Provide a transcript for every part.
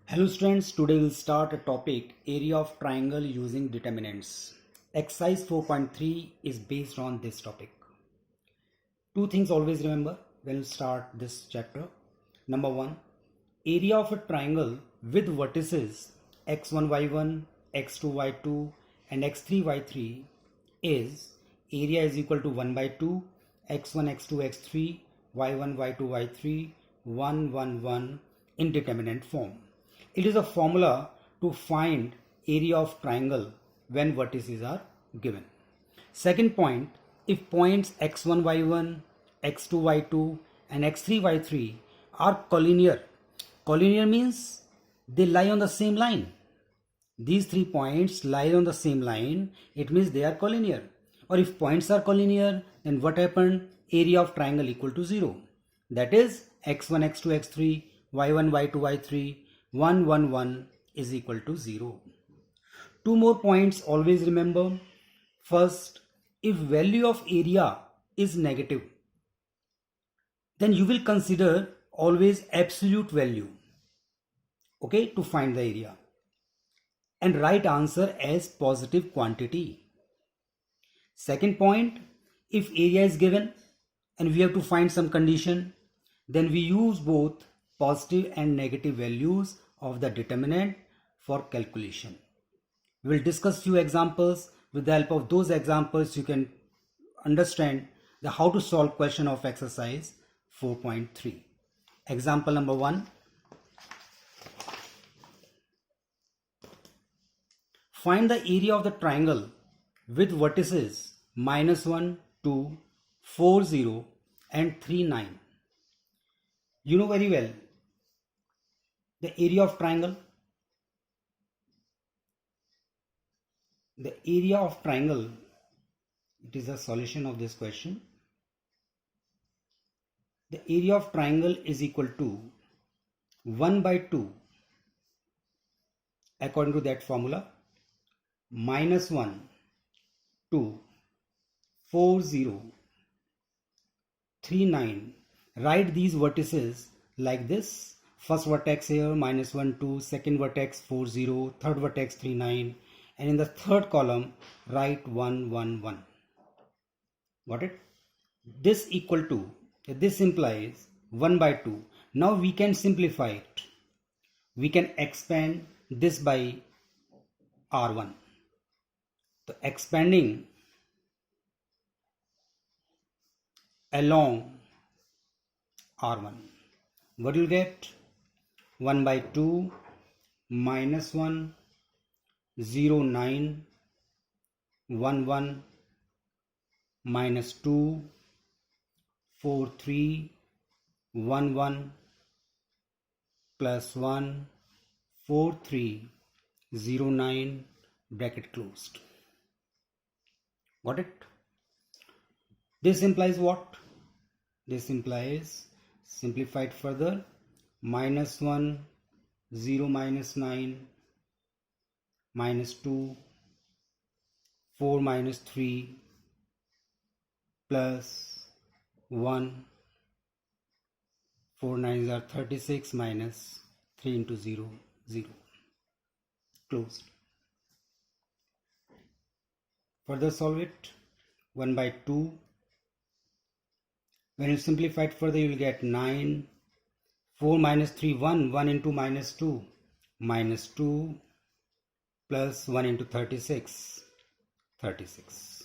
Hello students, today we'll start a topic area of triangle using determinants. Exercise 4.3 is based on this topic. Two things always remember when you start this chapter. Number one, area of a triangle with vertices x1 y1, x2 y2 and x3 y3 is area is equal to 1 by 2 x1 x2 x3 y1 y2 y3 1 1 1 in determinant form. It is a formula to find area of triangle when vertices are given. Second point, if points x1 y1, x2 y2 and x3 y3 are collinear. Collinear means they lie on the same line. These 3 points lie on the same line. It means they are collinear. Or if points are collinear, then what happened? Area of triangle equal to 0. That is x1 x2 x3 y1 y2 y3 1 1 1 is equal to 0. Two more points always remember. First, if value of area is negative, then you will consider always absolute value, okay, to find the area, and write answer as positive quantity. Second point, if area is given and we have to find some condition, then we use both positive and negative values of the determinant for calculation. We will discuss few examples. With the help of those examples, you can understand how to solve question of exercise 4.3. Example number 1. Find the area of the triangle with vertices -1, 2, 4, 0 and 3, 9. You know very well the area of triangle. The area of triangle, it is a solution of this question. The area of triangle is equal to 1 by 2 according to that formula, -1, 2, 4, 0, 3, 9. Write these vertices like this. First vertex here -1, 2, second vertex 4, 0, third vertex 3, 9, and in the third column write 1, 1, 1. Got it? This equal to, this implies 1 by 2. Now we can simplify it. We can expand this by R1. So expanding along R1, what do you get? 1 by 2 -1 0 9 1 1 -2 4 3 1 1 plus 1 4 3 0 9 bracket closed. Got it? This implies what? This implies, simplified further, -1 0 -9 -2 4 -3 plus 1 4 9s are 36 minus 3 into 0 0 closed. Further solve it. 1 by 2. When you simplify it further, you will get 9. 4 minus 3 1 1 into -2 -2 plus 1 into 36 36.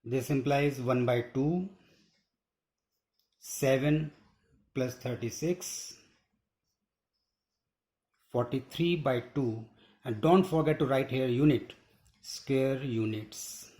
This implies 1 by 2 7 plus 36 43 by 2, and don't forget to write here unit, square units.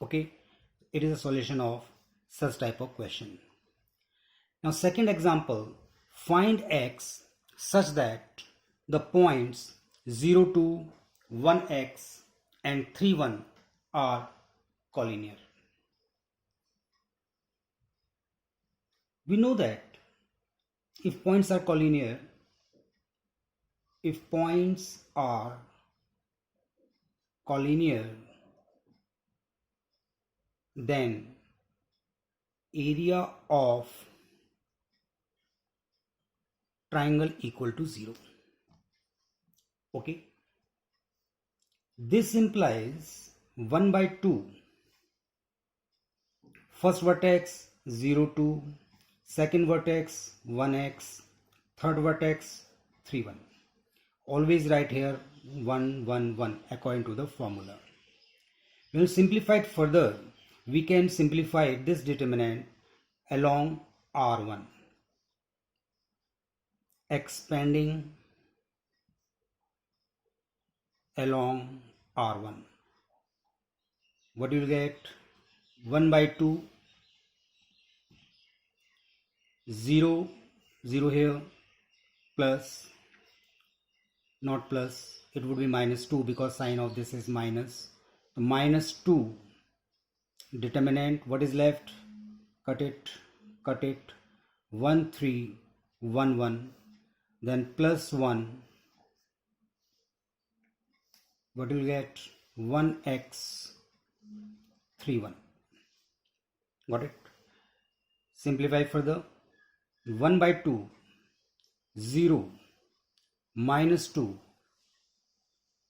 Okay, it is a solution of such type of question. Now second example, find x such that the points 0 2 1x and 3 1 are collinear. We know that if points are collinear, then area of triangle equal to 0. Okay. This implies 1 by 2. First vertex 0, 2. Second vertex 1x. Third vertex 3, 1. Always write here 1, 1, 1 according to the formula. When we simplify it further, we can simplify this determinant along R1. Expanding along R1. What you will get? 1 by 2, 0, 0 here, plus, not plus, it would be minus 2 because sign of this is minus. So minus 2, determinant, what is left? Cut it, 1, 3, 1, 1, then plus 1, what you will get? 1x, 3, 1. Got it? Simplify further. 1 by 2, 0, minus 2,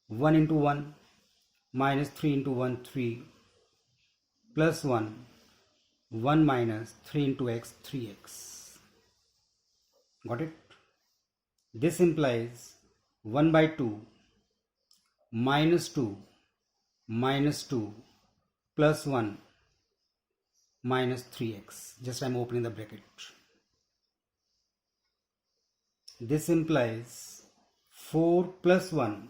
1 into 1, minus 3 into 1, 3, plus 1, 1 minus 3 into x, 3x. Got it? This implies 1 by 2, minus 2, minus 2, plus 1, minus 3x. Just I am opening the bracket. This implies 4 plus 1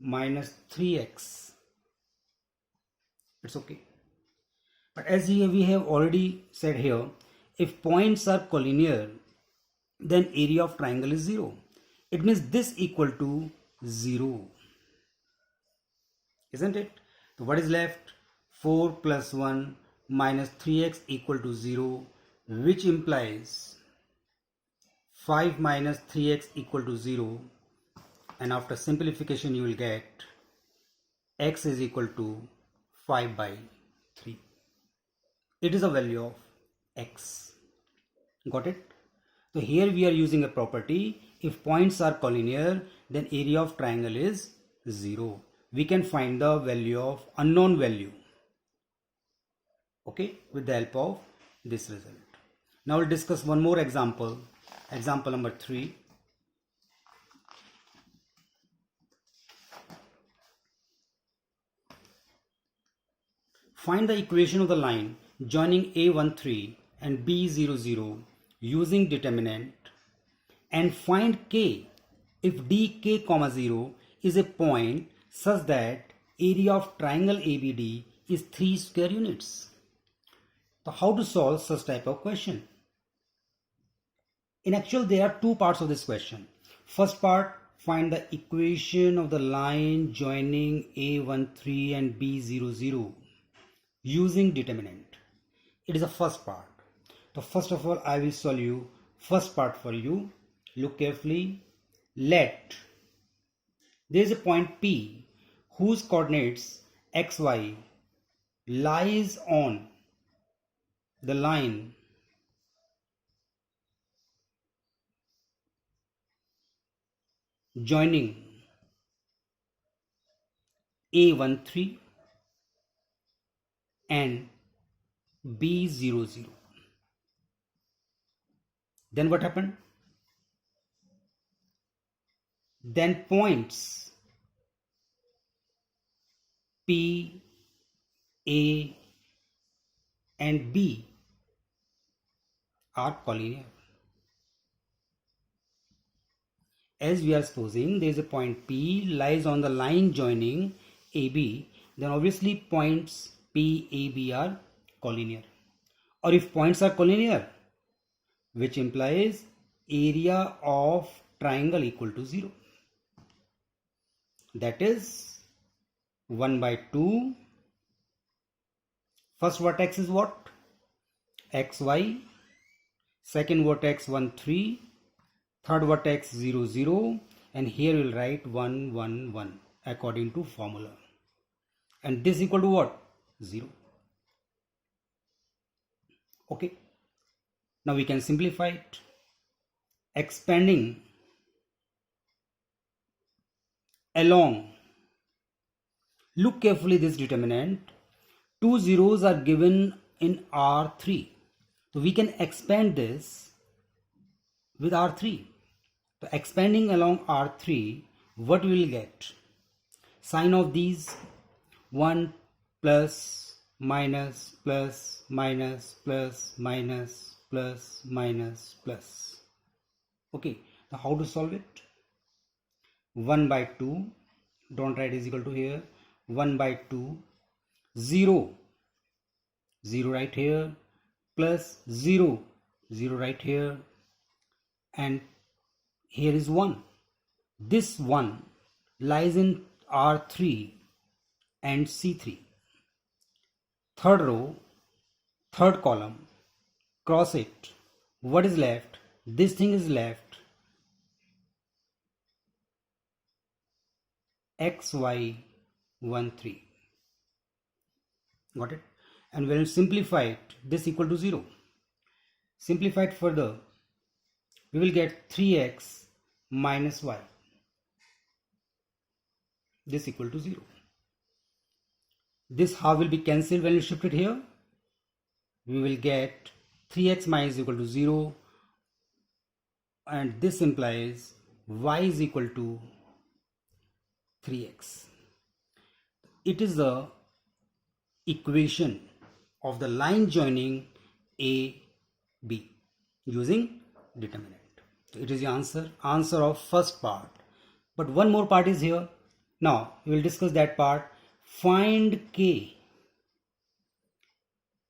minus 3x. It's okay. But as we have already said here, if points are collinear, then area of triangle is 0. It means this equal to 0. Isn't it? So what is left? 4 plus 1 minus 3x equal to 0, which implies 5 minus 3x equal to 0, and after simplification you will get x is equal to 5 by 3. It is a value of x. Got it? So here we are using a property, if points are collinear, then area of triangle is 0. We can find the value of unknown value, okay, with the help of this result. Now we'll discuss one more example. Example number 3. Find the equation of the line joining A13 and B00 using determinant, and find K if dk, 0 is a point such that area of triangle ABD is 3 square units. So how to solve such type of question? In actual, there are two parts of this question. First part, find the equation of the line joining A13 and B00 using determinant. It is the first part. So first of all, I will solve you first part for you. Look carefully. Let there is a point P whose coordinates xy lies on the line joining A13 and B00. Then what happened? Then points P, A and B are collinear. As we are supposing there is a point P lies on the line joining AB, then obviously points P, A, B are collinear. Or if points are collinear, which implies area of triangle equal to 0. That is 1 by 2. First vertex is what? XY. Second vertex 1, 3. Third vertex 0, 0. And here we will write 1, 1, 1 according to formula. And this equal to what? 0. Okay. Now we can simplify it. expanding along, look carefully this determinant, two zeros are given in R3. So we can expand this with R3. So expanding along R3, what we will get? Sign of these 1 plus minus plus minus plus minus plus minus plus. Okay, now how to solve it? 1 by 2, don't write is equal to here, 1 by 2, 0, 0 right here, plus 0, 0 right here, and here is 1. This 1 lies in R3 and C3. Third row, third column, cross it. What is left? This thing is left. XY 1 3. Got it? And when you simplify it, this equal to 0. Simplify it further, we will get 3x minus y. This equal to 0. This half will be cancelled when you shift it here. We will get 3x minus equal to 0, and this implies y is equal to 3x. It is the equation of the line joining A, B using determinant. So it is the answer of first part. But one more part is here. Now we will discuss that part. Find K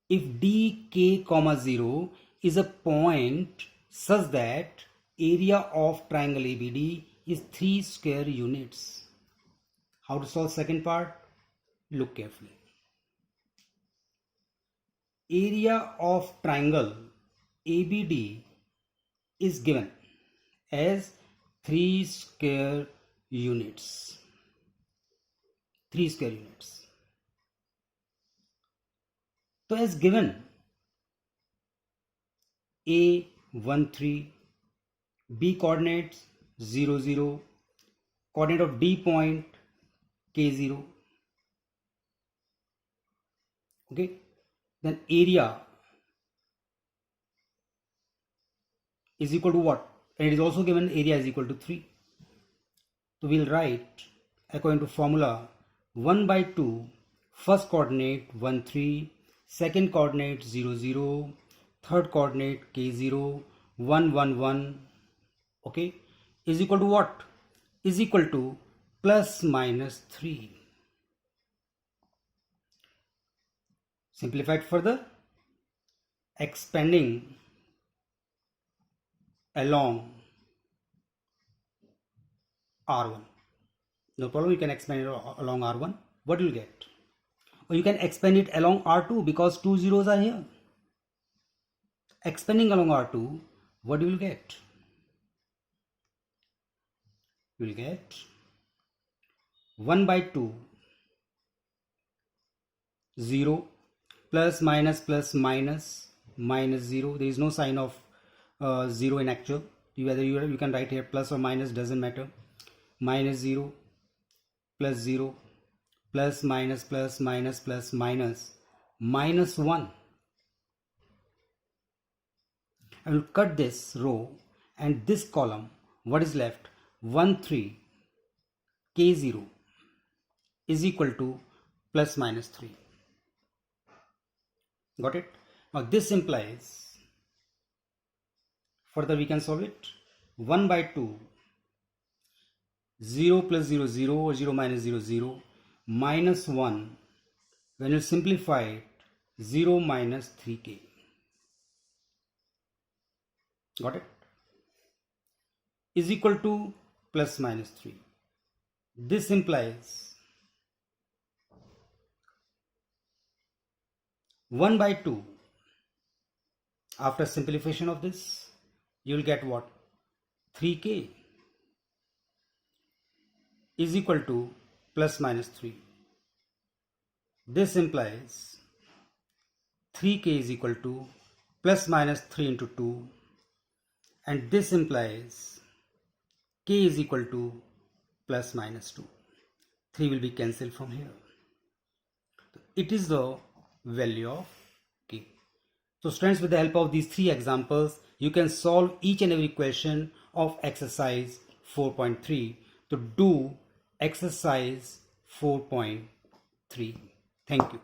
if dk comma 0 is a point such that area of triangle ABD is 3 square units. How to solve second part? Look carefully. Area of triangle ABD is given as 3 square units. 3 square units. So as given, A 1 3, B coordinates 0 0, coordinate of D point K 0. Okay, then area is equal to what? And it is also given area is equal to 3. So we will write according to formula 1 by 2, first coordinate 1 3, second coordinate 0 0, third coordinate k0, 1 1 1, okay, is equal to what? Is equal to plus minus 3. Simplified further, expanding along R1. No problem, you can expand it along R1. What will you get? Or you can expand it along R2 because 2 zeros are here. Expanding along R2, what you will get? You will get 1 by 2, 0, plus minus minus 0. There is no sign of 0 in actual. Whether you can write here plus or minus, doesn't matter. Minus 0, plus 0, plus minus minus 1. I will cut this row and this column. What is left? 1 3 k0 is equal to plus minus 3. Got it? Now this implies, further we can solve it. 1 by 2, 0 plus 0 0 or 0 minus 0 0, minus 1. When you simplify it, 0 minus 3k. Got it? Is equal to plus minus 3. This implies 1 by 2. After simplification of this, you will get what? 3k is equal to plus minus 3. This implies 3k is equal to plus minus 3 into 2, and this implies k is equal to plus minus 2. 3 will be cancelled from here. It is the value of k. So students, with the help of these 3 examples, you can solve each and every question of exercise 4.3. to do exercise 4.3. Thank you.